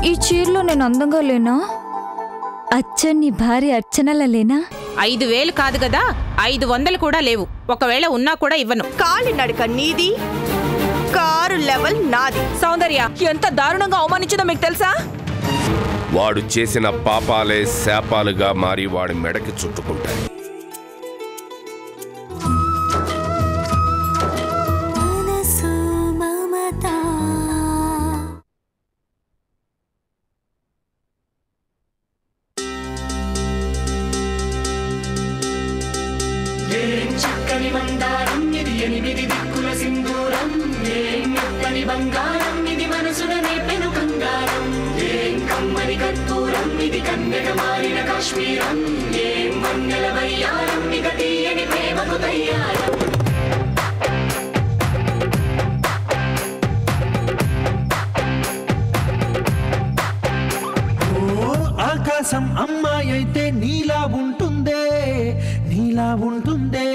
ఈ చీరలో నేను అందంగా లేనా? అచ్చని భార్య అర్చనల లేనా? 5,000 కాదు కదా, 500 కూడా లేవు. ఒకవేళ ఉన్నా కూడా ఇవ్వను. కాలి నడక నీది, కారు లెవెల్ నాది. సౌందర్య ఎంత దారుణంగా అవమానించిందో మీకు తెలుసా? వాడు చేసిన పాపాలే శాపాలుగా మారి వాడి మెడకి చుట్టుకుంటాయి. ఆకాశం అమ్మాయి అయితే నీలా ఉంటుందే, నీలా ఉంటుందే.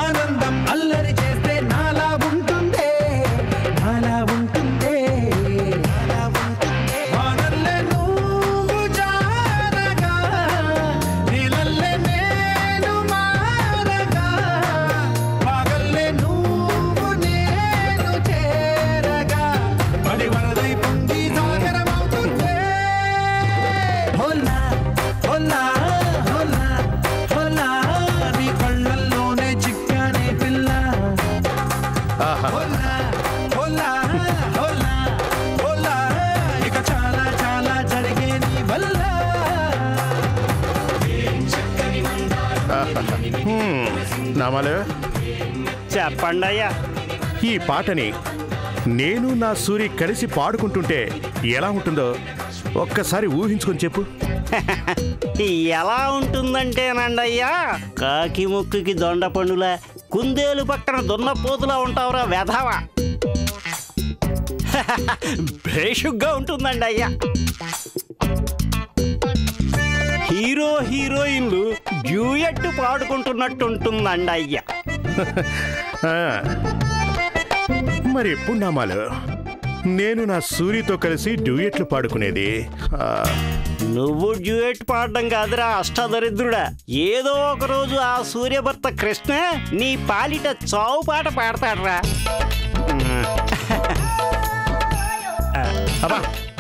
ఆనందం అల్లరి చేస్తే నాలా ఉంటుందే, నాలా ఉంటుందే. వానల్లే నువ్వు జారగా, నీలల్లే నేను మారగా, వాగల్లే నువ్వు నేను చేరగా, పడి వరదై పొంగి సాగరమవుతుందే. హోలా హోలా హోలా హోలా, నీ కళ్ళల్లోనే చిక్కానే పిల్ల. హోలా హోలా హోలా హోలా, ఇక చాలా చాలా జరిగే నీ వల్ల. నామాలు చెప్పండి అయ్యా. ఈ పాటని నేను నా సూరి కలిసి పాడుకుంటుంటే ఎలా ఉంటుందో ఒక్కసారి ఊహించుకొని చెప్పు. ఎలా ఉంటుందంటేనండయ్యా, కాకి ముక్కుకి దొండ పండులా, కుందేలు పక్కన దున్నపోతులా ఉంటావురా వెధవా. భేషుగ్గా ఉంటుందండి అయ్యా. హీరో హీరోయిన్లు డ్యూయట్ పాడుకుంటున్నట్టు ఉంటుందండి అయ్యా. మరి ఎప్పుడు నామాలు నేను నా సూరితో కలిసి డ్యూయెట్లు పాడుకునేది? నువ్వు డ్యూయట్ పాడడం కాదురా అష్టదరిద్రుడా. ఏదో ఒక రోజు ఆ సూర్యభర్త కృష్ణ నీ పాలిట చావు పాట పాడతాడ్రా.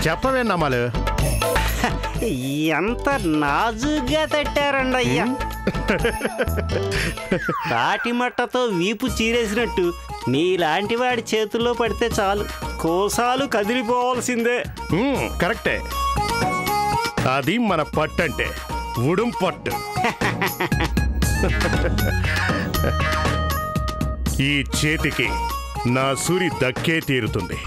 చెప్పవే నామాలు. ఎంత నాజుగా తట్టారండి అయ్యా. తాటిమట్టతో వీపు చీరేసినట్టు నీలాంటి వాడి చేతుల్లో పడితే చాలు, కోసాలు కదిలిపోవాల్సిందే. కరెక్టే, అది మన పట్టు అంటే ఉడుం పట్టు. ఈ చేతికి నా సూరి దక్కే తీరుతుంది.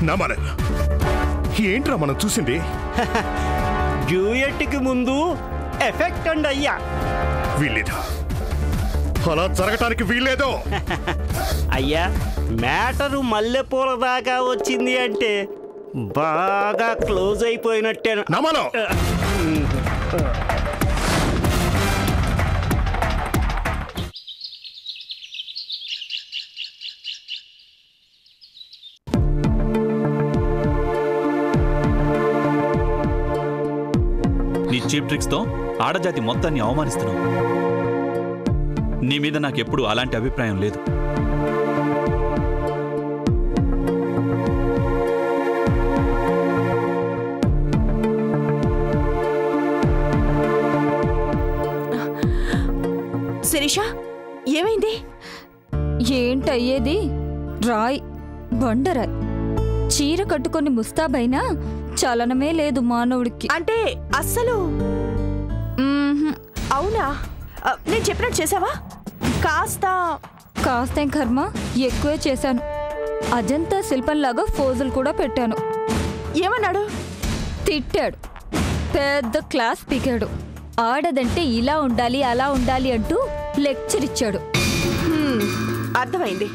నమ్మను. ఏంట్రా మనం చూసింది? డ్యూయట్కి ముందు ఎఫెక్ట్ అండి అయ్యా. వీల్లేదు, అలా జరగటానికి వీల్లేదు. అయ్యా మ్యాటరు మల్లెపూల దాకా వచ్చింది అంటే బాగా క్లోజ్ అయిపోయినట్టేను. నమ్మను. నీ చీప్ ట్రిక్స్తో ఆడజాతి మొత్తాన్ని అవమానిస్తున్నావు. నీ మీద నాకెప్పుడు అలాంటి అభిప్రాయం లేదు. శిరీష, ఏమైంది? ఏంటయ్యేది? రాయ్, బండరాయ్. చీర కట్టుకొని ముస్తాబైనా చలనమే లేదు మానవుడికి. అంటే అస్సలు అవునా? నేను చెప్పినట్టు చేసావా? కాస్తేం కర్మ, ఎక్కువే చేశాను. అజంతా శిల్పంలాగా ఫోజులు కూడా పెట్టాను. ఏమన్నాడు? తిట్టాడు. పెద్ద క్లాస్ పీకాడు. ఆడదంటే ఇలా ఉండాలి అలా ఉండాలి అంటూ లెక్చర్ ఇచ్చాడు. అర్థమైంది.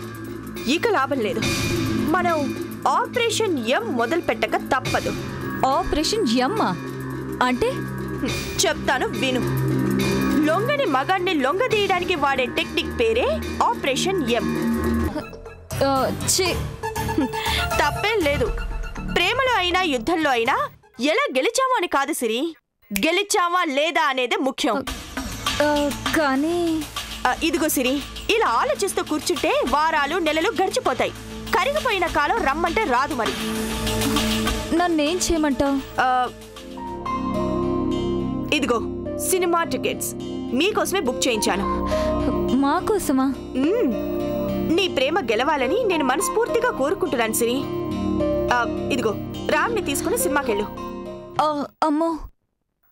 ఇక లాభం లేదు. మనం ఆపరేషన్ ఎం మొదలు పెట్టక తప్పదు. ఆపరేషన్ ఎమ్మా అంటే? చెప్తాను విను. లొంగని మగాన్ని లొంగ తీయడానికి వాడే టెక్నిక్ పేరే ఆపరేషన్ ఎం. తప్పేం లేదు. ప్రేమలో అయినా యుద్ధంలో అయినా ఎలా గెలిచామో అని కాదు సిరి, గెలిచామా లేదా అనేదే ముఖ్యం. కానీ ఇదిగో సిరి, ఇలా ఆలోచిస్తూ కూర్చుంటే వారాలు నెలలు గడిచిపోతాయి. కరిగిపోయిన కాలం రమ్మంటే రాదు. మరి నన్నేం చేయమంటావు? ఇదిగో సినిమా టికెట్స్ మీకోసమే బుక్ చేయించాను. మా కోసమా? నీ ప్రేమ గెలవాలని నేను మనస్ఫూర్తిగా కోరుకుంటున్నాను సిరి. ఇదిగో రామ్ని తీసుకుని సినిమాకెళ్ళు. అమ్మో,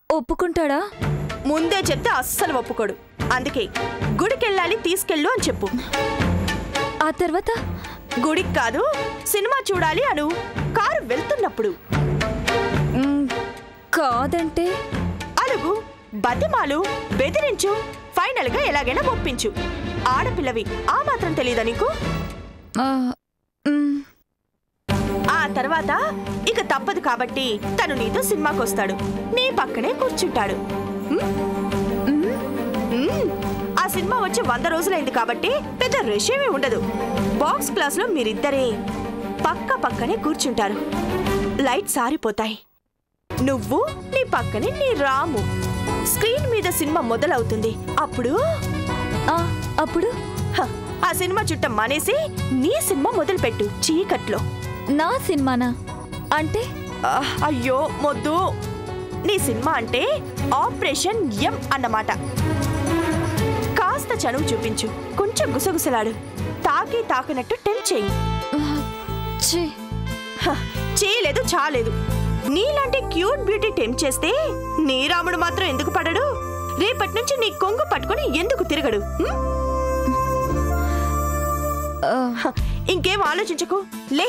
ఒప్పుకుంటాడా? ముందే చెప్తే అస్సలు ఒప్పుకోడు. అందుకే గుడికెళ్ళాలి, తీసుకెళ్ళు అని చెప్పు. ఆ తర్వాత? గుడికి కాదు, సినిమా చూడాలి అను. కారు వెళ్తున్నప్పుడు. కాదంటే? అలుగు, బతిమాలు, బెదిరించు, ఫైనల్ గా ఎలాగైనా ఒప్పించు. ఆడపిల్లవి, ఆ మాత్రం తెలీదా నీకు? ఆ తర్వాత ఇక తప్పదు కాబట్టి తను నీతో సినిమాకి వస్తాడు, నీ పక్కనే కూర్చుంటాడు. ఆ సినిమా వచ్చి 100 రోజులైంది కాబట్టి పెద్ద రష్ ఏమీ ఉండదు. బాక్స్ క్లాస్ లో మీరిద్దరే పక్క పక్కనే కూర్చుంటారు. లైట్స్ ఆరిపోతాయి. నువ్వు, నీ పక్కనే నీ రాము. స్క్రీన్ మీద సినిమా మొదలవుతుంది. అప్పుడు ఆ సినిమా చుట్టం మానేసి నీ సినిమా మొదలు పెట్టు చీకట్లో. నా సినిమానా అంటే? అయ్యో మొద్దు, నీ సినిమా అంటే ఆపరేషన్ ఎం అన్నమాట. కాస్త చనువు చూపించు, కొంచెం గుసగుసలాడు, తాకి తాకినట్టు టెంప్ చెయ్యి. చేయలేదు, చాలేదు. నీలాంటి క్యూట్ బ్యూటీ టెంప్ చేస్తే నీ రాముడు మాత్రం ఎందుకు పడడు? రేపటి నుంచి నీ కొంగు పట్టుకుని ఎందుకు తిరగడు? ఇంకేం ఆలోచించకు, లే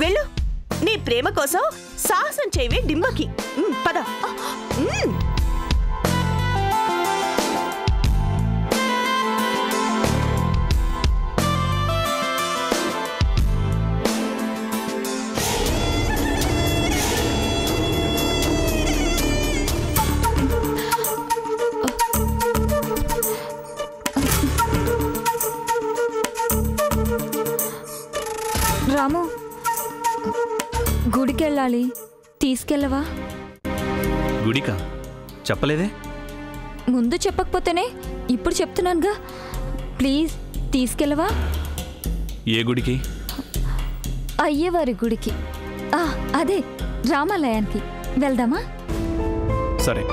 వెళ్ళు. నీ ప్రేమ కోసం సాహసం చేయవే డింబకి. పద. రాము, గుడికెళ్ళాలి, తీసుకెళ్ళవా? గుడికా? చెప్పలేదే. ముందు చెప్పకపోతేనే ఇప్పుడు చెప్తున్నానుగా. ప్లీజ్ తీసుకెళ్ళవా? ఏ గుడికి? అయ్యవారి గుడికి. అదే రామాలయానికి వెళ్దామా? సరే.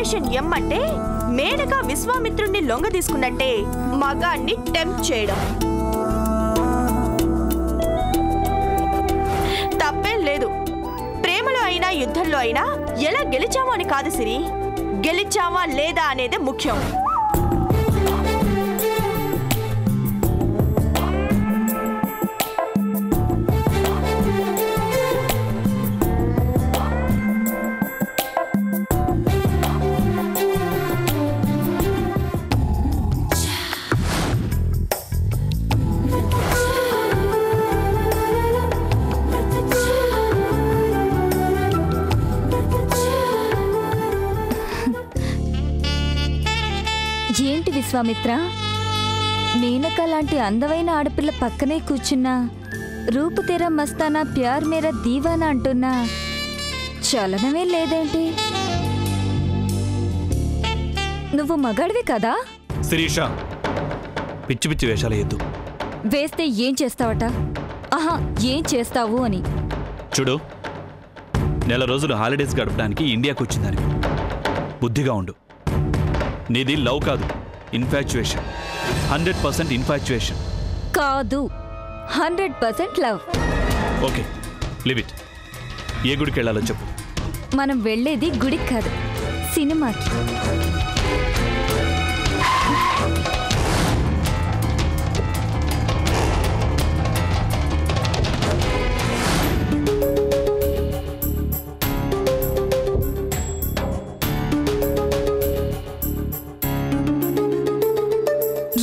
ఆపరేషన్ ఎం అంటే మేనక విశ్వామిత్రుణ్ణి లొంగ తీసుకున్నట్టే మగాన్ని టెంప్ట్ చేయడం. తప్పేం లేదు. ప్రేమలో అయినా యుద్ధంలో అయినా ఎలా గెలిచామో అని కాదు సిరి, గెలిచామా లేదా అనేదే ముఖ్యం. ఏంటి విశ్వామిత్ర, మేనక లాంటి అందమైన ఆడపిల్ల పక్కనే కూర్చున్నా రూపు తెరా మస్తానా ప్యార్ మేరా దీవానా అంటున్నా చలనమే లేదేంటి? నువ్వు మగాడివి కదా? శిరీష, పిచ్చి పిచ్చి వేషాలు ఎద్దు. వేస్తే ఏం చేస్తావట? ఆహా, ఏం చేస్తావు అని. చూడు, నెల రోజులు హాలిడేస్ గడపడానికి ఇండియాకు వచ్చిందని బుద్ధిగా ఉండు. నీది లవ్ కాదు, ఇన్ఫాచ్యుయేషన్. 100% ఇన్ఫాచ్యుయేషన్ కాదు, 100% లవ్. Okay, leave it. ఏ గుడికి వెళ్ళాలో చెప్పు. మనం వెళ్ళేది గుడికి కాదు, సినిమాకి.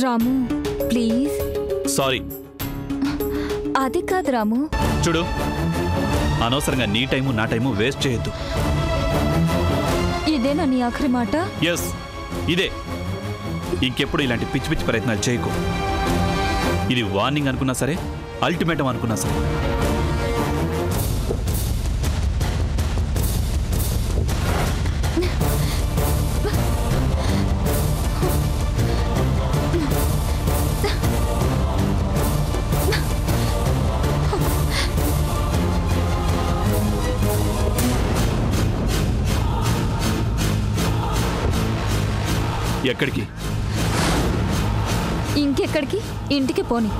రాము ప్లీజ్. సారీ. అది కాదు రాము. చూడు, అనవసరంగా నీ టైము నా టైము వేస్ట్ చేయొద్దు. ఇదేనా నీ ఆఖరి మాట? ఎస్, ఇదే. ఇంకెప్పుడు ఇలాంటి పిచ్చి పిచ్చి ప్రయత్నాలు చేయకు. ఇది వార్నింగ్ అనుకున్నా సరే, అల్టిమేటం అనుకున్నా సరే. ఎక్కడికి? ఇంకెక్కడికి? ఇంటికి పోని.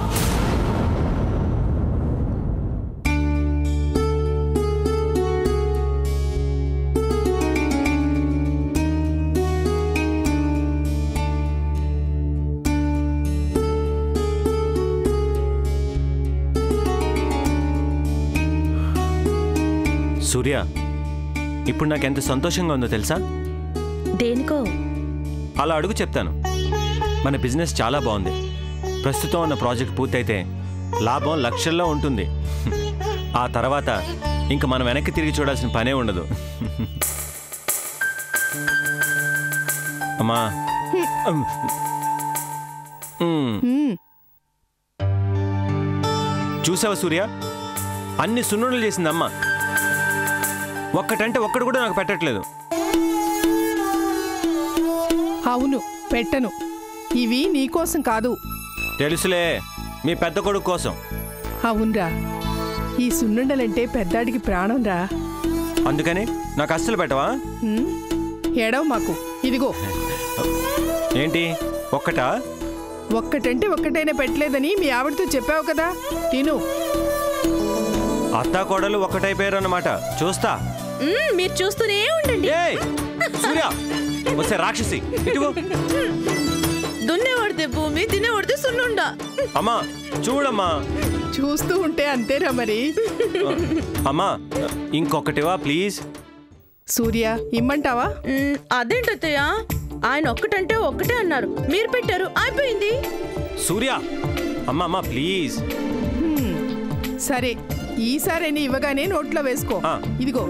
సూర్య, ఇప్పుడు నాకెంత సంతోషంగా ఉందో తెలుసా? దేనికో? అలా అడుగు చెప్తాను. మన బిజినెస్ చాలా బాగుంది. ప్రస్తుతం ఉన్న ప్రాజెక్ట్ పూర్తయితే లాభం లక్షల్లో ఉంటుంది. ఆ తర్వాత ఇంక మనం వెనక్కి తిరిగి చూడాల్సిన పనే ఉండదు. అమ్మా, చూసావా సూర్య, అన్ని సున్నుండలు చేసింది అమ్మ. ఒక్కటంటే ఒక్కడు కూడా నాకు పెట్టట్లేదు. అవును, పెట్టను. ఇవి నీకోసం కాదు. తెలుసులే, మీ పెద్ద కొడుకు కోసం. అవునరా, ఈ సున్నుండలంటే పెద్దాడికి ప్రాణం రా. అందుకని నాకు అస్సలు పెట్టవా? ఏడవ మాకు. ఇదిగో. ఏంటి ఒక్కటా? ఒక్కటంటే ఒక్కటైనా పెట్టలేదని మీ ఆవిడతో చెప్పావు కదా, తిను. అత్తా కోడలు ఒక్కటైపోయారు అన్నమాట. చూస్తా. మీరు చూస్తూనే ఉండండి. సూర్య, వస్తే రాక్షసి ఇటువో. దున్నేవాడితే భూమి, తినేవాడితే సున్నుండా. అమ్మా చూడమ్మా. చూస్తూ ఉంటే అంతేరా మరి. అమ్మా ఇంకొకటివా ప్లీజ్. సూర్య, ఇమ్మంటావా? అదేంటత్తయ్య, ఆయన ఒక్కటంటే ఒక్కటే అన్నారు, మీరు పెట్టారు, అయిపోయింది. సూర్య, అమ్మా అమ్మా ప్లీజ్. సరే, ఈసారి ఇవ్వగానే నోట్లో వేసుకో. ఇదిగో.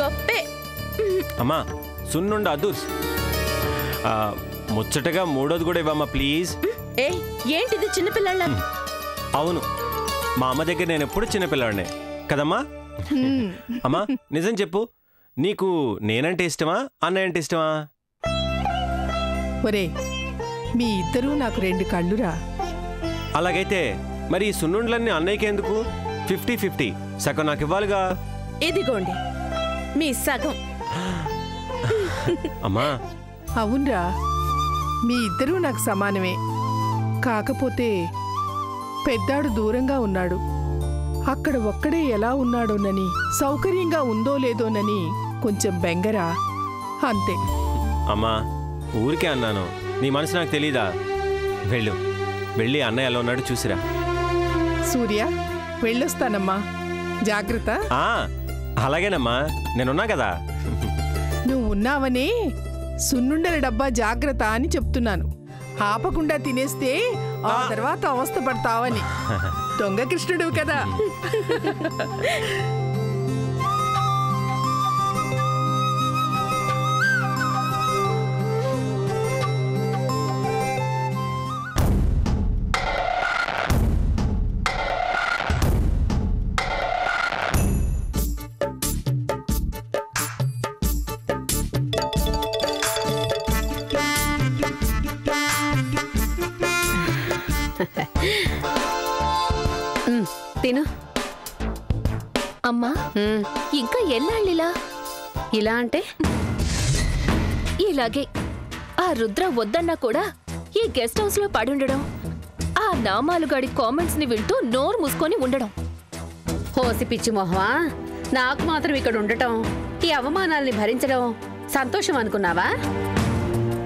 గొప్పే. అమ్మా సున్నుండ అదుర్స్. ముచ్చటగా మూడోది కూడా ఇవ్వమ్మా ప్లీజ్. ఏంటిది చిన్నపిల్లల? అవును, మా అమ్మ దగ్గర నేను ఎప్పుడు చిన్నపిల్లాడినే కదమ్మా. అమ్మా నిజం చెప్పు, నీకు నేనంటే ఇష్టమా, అన్నయ్య అంటే ఇష్టమా? ఒరే, మీ ఇద్దరూ నాకు 2 కళ్ళురా. అలాగైతే మరి ఈ సున్నుండలన్నీ అన్నయ్యకి ఎందుకు? 50-50 సగం నాకు ఇవ్వాలిగా. ఇదిగోండి. మీ సగం. అమ్మా అవునరా, మీ ఇద్దరూ నాకు సమానమే. కాకపోతే పెద్దాడు దూరంగా ఉన్నాడు. అక్కడ ఒక్కడే ఎలా ఉన్నాడోనని, సౌకర్యంగా ఉందో లేదోనని కొంచెం బెంగరా, అంతే. అమ్మా ఊరికే అన్నాను, నీ మనసు నాకు తెలీదా? వెళ్ళి అన్నయ్య ఎలా ఉన్నాడు చూసిరా. సూర్య, వెళ్ళొస్తానమ్మా, జాగ్రత్త. అలాగేనమ్మా, నేనున్నా కదా. నువ్వు ఉన్నావనే సున్నుండల డబ్బా జాగ్రత్త అని చెప్తున్నాను. ఆపకుండా తినేస్తే ఆ తర్వాత అవస్థ పడతావని. దొంగ కృష్ణుడు కదా. తిను. అమ్మా, ఇంకా ఎన్నాళ్ళిలా? ఇలా అంటే ఇలాగే. ఆ రుద్ర వద్దన్నా కూడా ఈ గెస్ట్ హౌస్ లో పడుండడం, ఆ నామాలుగాడి కామెంట్స్ ని వింటూ నోరు మూసుకొని ఉండడం. హోసి పిచ్చి మొహమా, నాకు మాత్రం ఇక్కడ ఉండటం, ఈ అవమానాల్ని భరించడం సంతోషం అనుకున్నావా?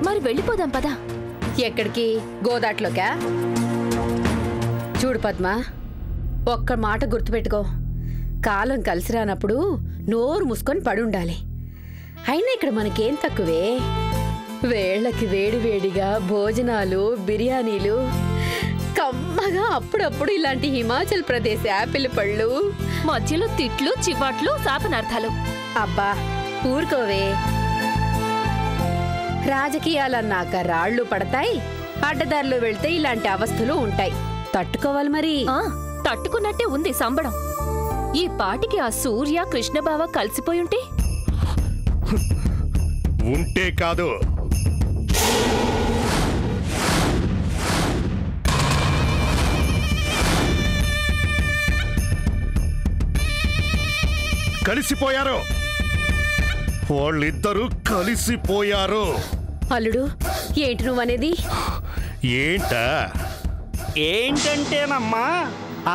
మరి వెళ్ళిపోదాం పదా. ఎక్కడికి? గోదాట్లోకా? చూడు పద్మ, ఒక్క మాట గుర్తుపెట్టుకో. కాలం కలిసి రానప్పుడు నోరు మూసుకొని పడుండాలి. అయినా ఇక్కడ మనకేం తక్కువే. వేళ్లకి వేడివేడిగా భోజనాలు, బిర్యానీలు, కమ్మగా అప్పుడప్పుడు ఇలాంటి హిమాచల్ ప్రదేశ్ యాపిల్ పళ్ళు, మధ్యలో తిట్లు, చివాట్లు, శాపనార్థాలు. అబ్బా ఊరుకోవే. రాజకీయాలన్నాక రాళ్లు పడతాయి, అడ్డదారిలో వెళ్తే ఇలాంటి అవస్థలు ఉంటాయి. తట్టుకోవాలి మరి. తట్టుకున్నట్టే ఉంది సంబడం. ఈ పాటికి ఆ సూర్య, కృష్ణబావ కలిసిపోయుంటే? ఉంటే కాదు, కలిసిపోయారు. వాళ్ళిద్దరూ కలిసిపోయారు. అల్లుడు, ఏంటి నువ్వనేది? ఏంటంటేనమ్మా,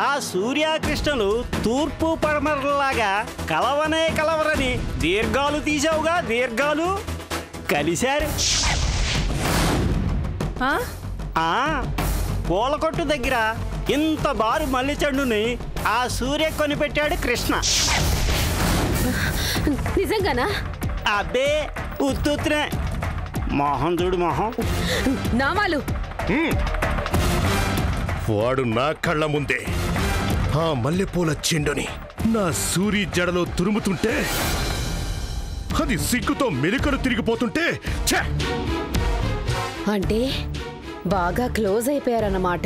ఆ సూర్యకృష్ణలు తూర్పు పడమరలాగా కలవరని దీర్ఘాలు తీసావుగా. దీర్ఘాలు కలిశారు. పూలకొట్టు దగ్గర ఇంత బారు మల్లె చెండుని ఆ సూర్య కొనిపెట్టాడు కృష్ణ. నిజంగానా? అబ్బే ఉత్తునే. మొహం చూడు, మొహం. నామాలు, వాడు నా కళ్ళ ముందే ఆ మల్లెపూల చెండుని నా సూరి జడలో తురుముతుంటే, అది సిగ్గుతో మెలికలు తిరిగిపోతుంటే, అంటే బాగా క్లోజ్ అయిపోయారన్నమాట.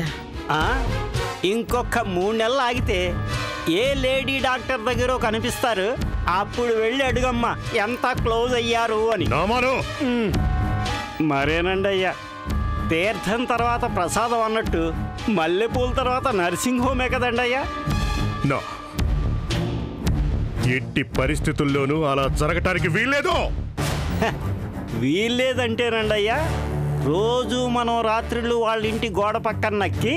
ఇంకొక 3 నెలలు ఆగితే ఏ లేడీ డాక్టర్ దగ్గర కనిపిస్తారు, అప్పుడు వెళ్ళి అడుగమ్మా ఎంత క్లోజ్ అయ్యారు అని. మరేనండి అయ్యా, తీర్థం తర్వాత ప్రసాదం అన్నట్టు మల్లెపూల తర్వాత నర్సింగ్ హోమే కదండి అయ్యా. ఎట్టి పరిస్థితుల్లోనూ అలా జరగటానికి వీల్లేదు. వీల్లేదంటేనండి అయ్యా, రోజు మనం రాత్రులు వాళ్ళ ఇంటి గోడ పక్కన నక్కి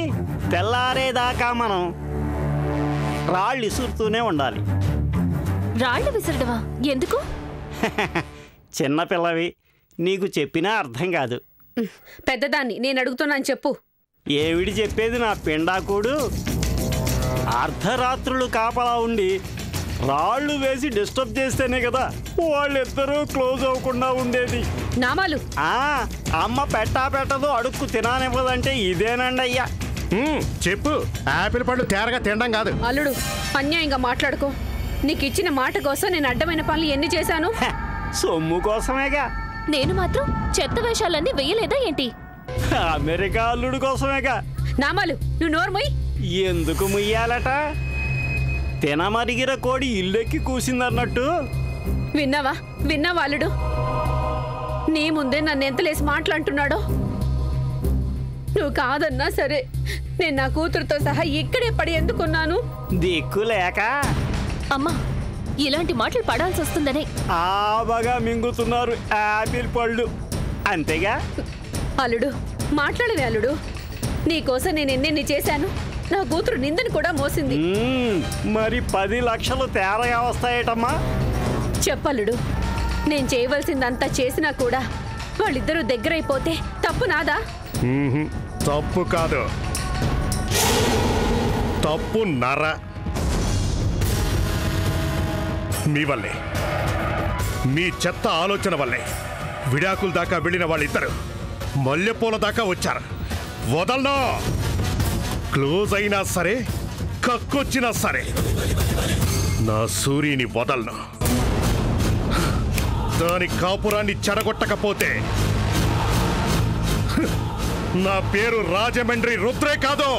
తెల్లారేదాకా మనం రాళ్ళు విసురుతూనే ఉండాలి. రాళ్ళు విసరడమా? ఎందుకు? చిన్నపిల్లవి, నీకు చెప్పినా అర్థం కాదు. పెద్దదాన్ని నేను అడుగుతున్నాను, చెప్పు. ఏవిడి చెప్పేది నా పిండాకుడు? అర్ధరాత్రులు కాపలా ఉండి రాళ్ళు వేసి డిస్టర్బ్ చేస్తేనే కదా వాళ్ళిద్దరూ క్లోజ్ అవ్వకుండా ఉండేది. నామాలు, అమ్మ పెట్టదు, అడుక్కు తినానివ్వదంటే ఇదేనండి అయ్యా. చెప్పు. ఆపిల్ పళ్ళు తేరగా తినడం కాదు. అల్లుడు, అన్యాయంగా మాట్లాడుకో. నీకు ఇచ్చిన మాట కోసం నేను అడ్డమైన పనులు ఎన్ని చేశాను? సొమ్ము కోసమేగా. నేను మాత్రం చెత్త వేషాలన్నీ వెయ్యలేదా ఏంటి? అమెరికా అల్లుడు కోసమేగా. నామాలు, నువ్వు నోరు మొయ్. ఎందుకు ముయ్యాలట? తినమరిగిన కోడి ఇల్లెక్కి కూసిందన్నట్టు. విన్నావా అల్లుడు? నీ ముందే నన్ను ఎంతలేసి మాట్లాడుతున్నాడో. నువ్వు కాదన్నా సరే, నేను నా కూతురుతో సహా ఇక్కడే పడి ఎందుకున్నాను? దిక్కు లేక. అమ్మా, ఇలాంటి మాటలు పడాల్సి వస్తుందనే బాగా మింగుతున్నారు యాపిల్ పళ్ళు అంతేగా. అల్లుడు మాట్లాడవే అల్లుడు. నీకోసం నేను ఎన్నెన్ని చేశాను. నా కూతురు నిందని కూడా మోసింది. మరి 10 లక్షలు తేరగా వస్తాయటమ్మా. చెప్పల్లుడు, నేను చేయవలసిందంతా చేసినా కూడా వాళ్ళిద్దరూ దగ్గరైపోతే తప్పు నాదా? తప్పు కాదు, తప్పు నర. మీ వల్లే, మీ చెత్త ఆలోచన వల్లే విడాకుల దాకా వెళ్ళిన వాళ్ళిద్దరు మల్లెపూల దాకా వచ్చారు. వదలనో. క్లోజ్ అయినా సరే, కక్కొచ్చినా సరే నా సూర్యుని వదలను. దాని కాపురాన్ని చెడగొట్టకపోతే నా పేరు రాజమండ్రి రుద్రే కాదు.